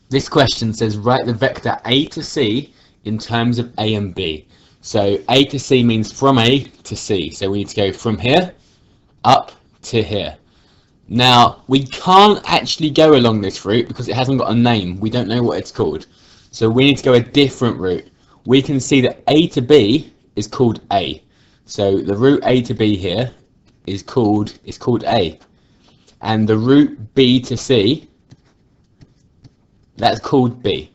This question says write the vector a to c in terms of a and b. So a to c means from a to c. So we need to go from here up to here. Now we can't actually go along this route because it hasn't got a name. We don't know what it's called. So we need to go a different route. We can see that a to b is called a. So the route a to b here is called a. And the route b to c, that's called b.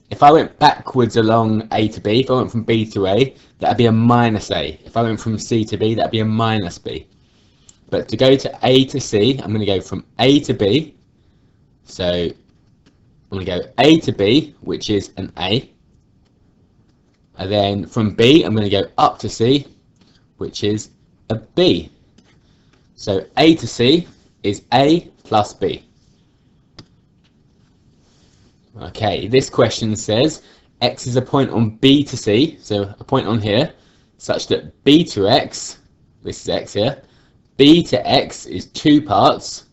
If I went backwards along a to b, if I went from b to a, that'd be a minus a. If I went from c to b, that'd be a minus b. But to go to a to c, I'm going to go from a to b. So I'm going to go a to b, which is an a. And then from b, I'm going to go up to c, which is a b. So a to c is a plus b. Okay, this question says x is a point on b to c, so a point on here, such that b to x, this is x here, b to x is 2 parts,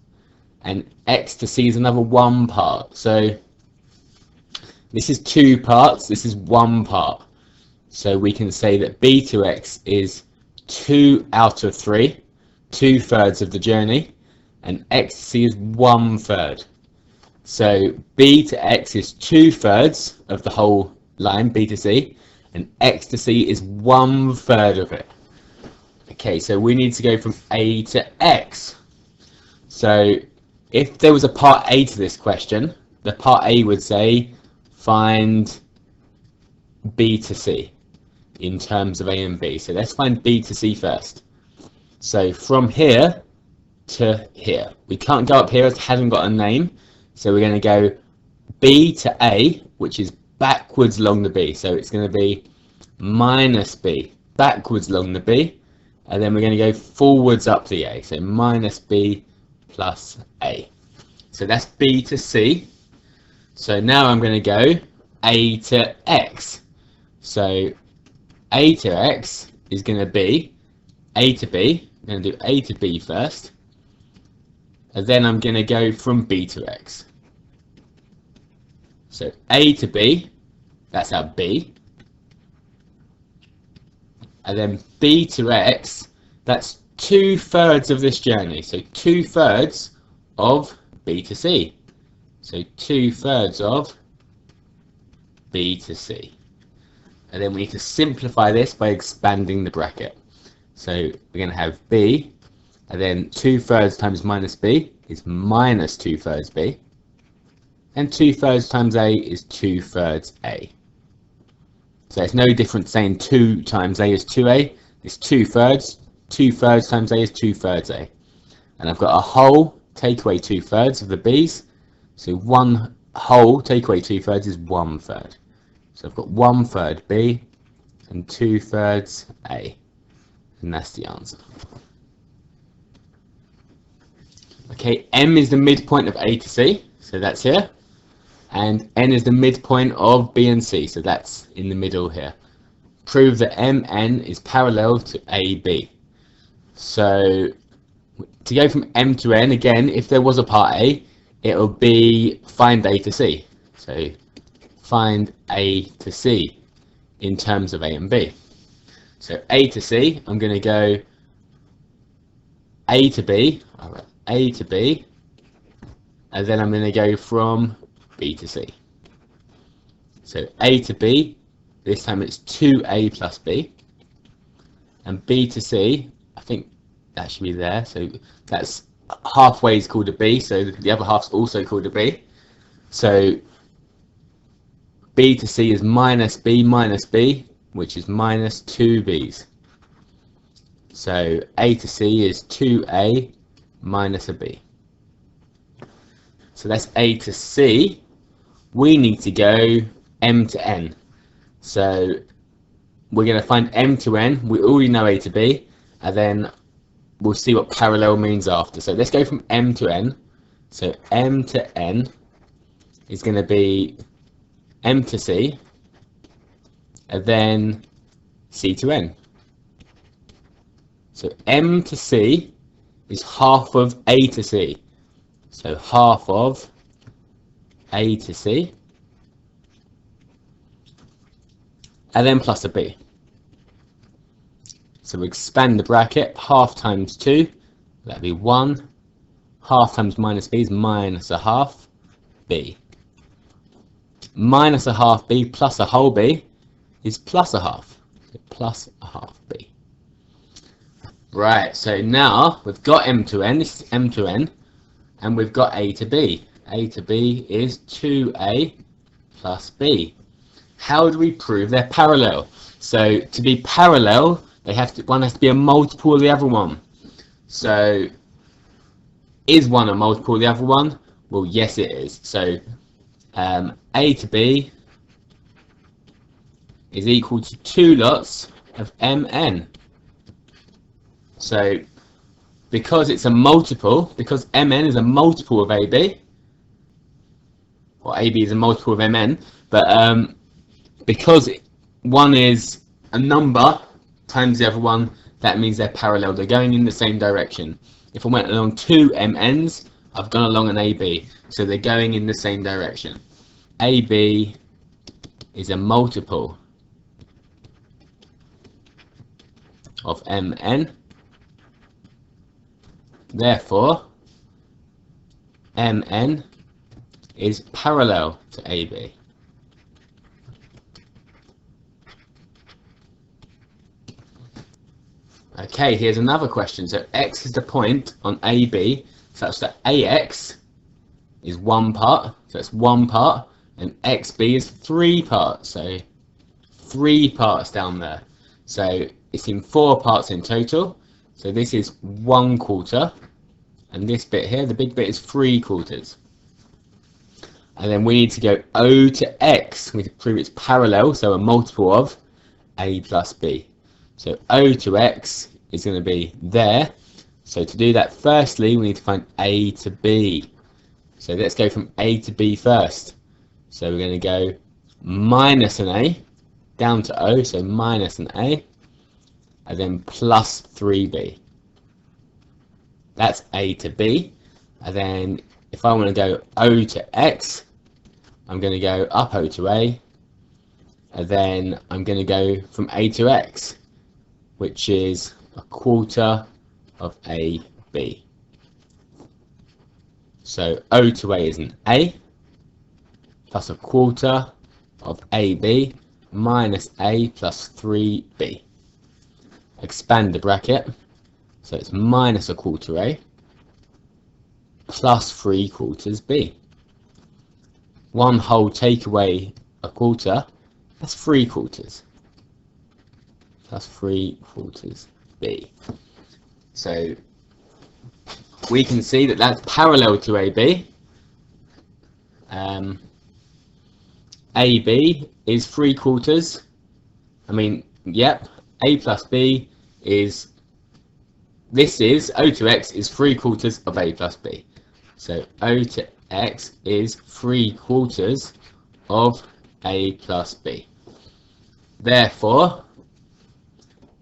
and x to c is another 1 part. So this is 2 parts, this is 1 part. So we can say that b to x is 2 out of 3, 2/3 of the journey, and x to c is 1/3. So b to x is 2/3 of the whole line, b to c, and x to c is 1/3 of it. Okay, so we need to go from a to x. So if there was a part A to this question, the part A would say find b to c in terms of a and b. So let's find b to c first. So from here to here. We can't go up here, it hasn't got a name. So we're going to go b to a, which is backwards along the b. So it's going to be minus b, backwards along the b. And then we're going to go forwards up the a. So minus b plus a. So that's b to c. So now I'm going to go a to x. So a to x is going to be a to b. I'm going to do a to b first. And then I'm going to go from b to x. So a to b, that's our b. And then b to x, that's 2/3 of this journey. So 2/3 of b to c. So 2/3 of b to c. And then we need to simplify this by expanding the bracket. So we're going to have b, and then 2/3 times minus b is minus 2/3 b. And 2/3 times a is 2/3 a. So it's no different saying 2 times a is 2a. It's 2/3. 2/3 times a is 2/3 a. And I've got a whole, take away 2/3 of the b's. So 1 whole, take away 2/3 is 1/3. So I've got 1/3 b and 2/3 a. And that's the answer. Okay, m is the midpoint of a to c, so that's here. And n is the midpoint of b and c, so that's in the middle here. Prove that mn is parallel to ab. So to go from m to n, again, if there was a part a, it will be find a to c. So find a to c in terms of a and b. So a to c, I'm going to go a to b, a to b, and then I'm going to go from b to c. So a to b, this time it's 2a plus b, and b to c, I think that should be there, so that's halfway is called a b, so the other half's also called a b. So b to c is minus b, which is minus 2b's. So a to c is 2a minus a b. So that's a to c. We need to go m to n. So we're going to find m to n. We already know a to b, and then we'll see what parallel means after. So let's go from m to n. So m to n is going to be m to c, and then c to n. So m to c is half of a to c. So half of a to c. and then plus a b. So we expand the bracket, half times 2, that'd be 1. Half times minus b is minus a half b. Minus a half b plus a whole b is plus a half. So plus a half b. Right, so now we've got m to n, this is m to n, and we've got a to b. A to b is 2a plus b. How do we prove they're parallel? So to be parallel, one has to be a multiple of the other one. So is one a multiple of the other one? Well, yes it is. So a to b is equal to 2 lots of mn. So because it's a multiple, because mn is a multiple of ab, or ab is a multiple of mn, but because one is a number times the other one, that means they're parallel, they're going in the same direction. If I went along 2 mn's, I've gone along an ab, so they're going in the same direction. ab is a multiple of mn, therefore mn is parallel to ab. Okay, here's another question. So x is the point on AB such that AX is 1 part, so it's 1 part, and XB is 3 parts, so 3 parts down there. So it's in 4 parts in total. So this is 1/4, and this bit here, the big bit, is 3/4. And then we need to go O to X. We need to prove it's parallel, so a multiple of A plus B. So O to X is going to be there. So to do that, firstly, we need to find A to B. So let's go from A to B first. So we're going to go minus an A down to O, so minus an A, and then plus 3B. That's A to B. And then if I want to go O to X, I'm going to go up O to A, and then I'm going to go from A to X, which is 1/4 of AB. So O to A is an A, plus 1/4 of AB minus A plus 3B. Expand the bracket, so it's minus 1/4 A plus 3/4 B. 1 whole take away 1/4, that's 3/4. Plus 3/4 B. So we can see that that's parallel to AB. AB is 3/4. I mean, yep, A plus B is, this is, O to X is 3/4 of A plus B. So O to X is 3/4 of A plus B. Therefore,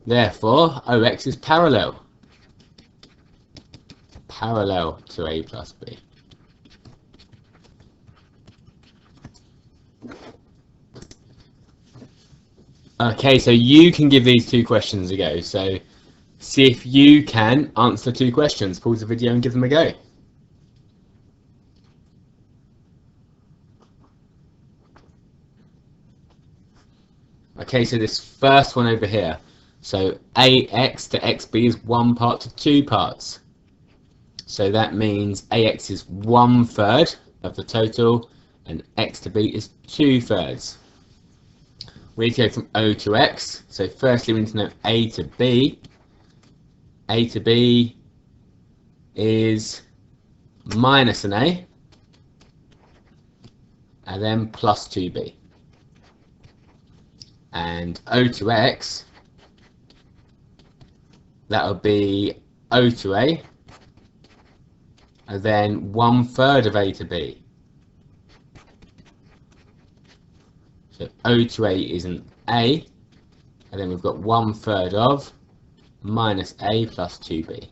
OX is parallel to A plus B. Okay, so you can give these 2 questions a go. So see if you can answer 2 questions. Pause the video and give them a go. Okay, so this first one over here. So AX to XB is 1 part to 2 parts. So that means AX is 1/3 of the total, and X to B is 2/3. We need to go from O to X. So firstly we need to know A to B. A to B is minus an A, and then plus 2B. And O to X, that would be O to A, and then 1/3 of A to B. So O to A is an A, and then we've got 1/3 of minus A plus 2B.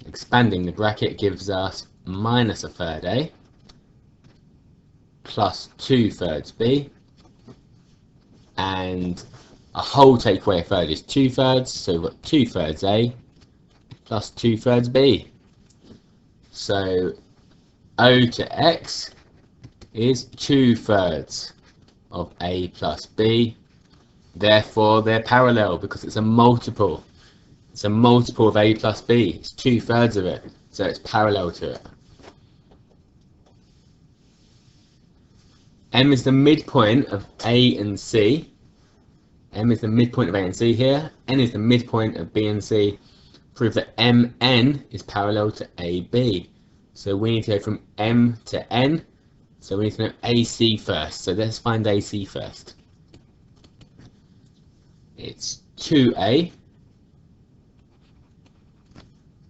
Expanding the bracket gives us minus 1/3 A plus 2/3 B, and a whole take away a third is 2/3, so we've got 2/3 A plus 2/3 B. So O to X is 2/3 of A plus B. Therefore they're parallel because it's a multiple. It's a multiple of A plus B. It's 2/3 of it, so it's parallel to it. M is the midpoint of A and C. M is the midpoint of A and C here. N is the midpoint of B and C. Prove that MN is parallel to AB. So we need to go from M to N. So we need to know AC first. So let's find AC first. It's 2A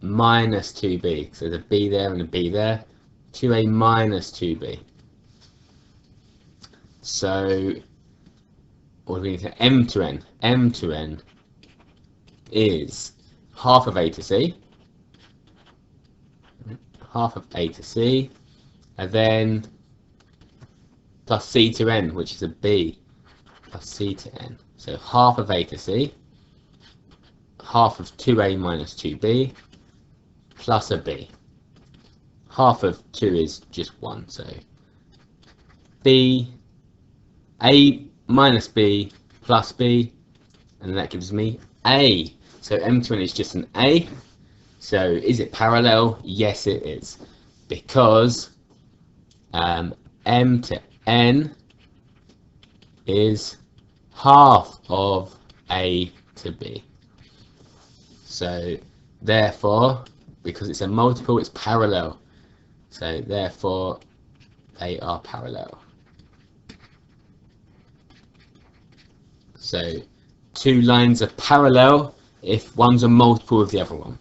minus 2B. So there's a B there and a B there. 2A minus 2B. So what do we need to M to N? M to N is half of A to C. Half of A to C. And then plus C to N, which is a B. Plus C to N. So half of A to C. Half of 2A minus 2B. Plus a B. Half of 2 is just 1. So B. A minus B plus B, and that gives me A. So M to N is just an A. So is it parallel? Yes, it is, because M to N is half of A to B. So therefore, because it's a multiple, it's parallel. So therefore, they are parallel. So two lines are parallel if one's a multiple of the other one.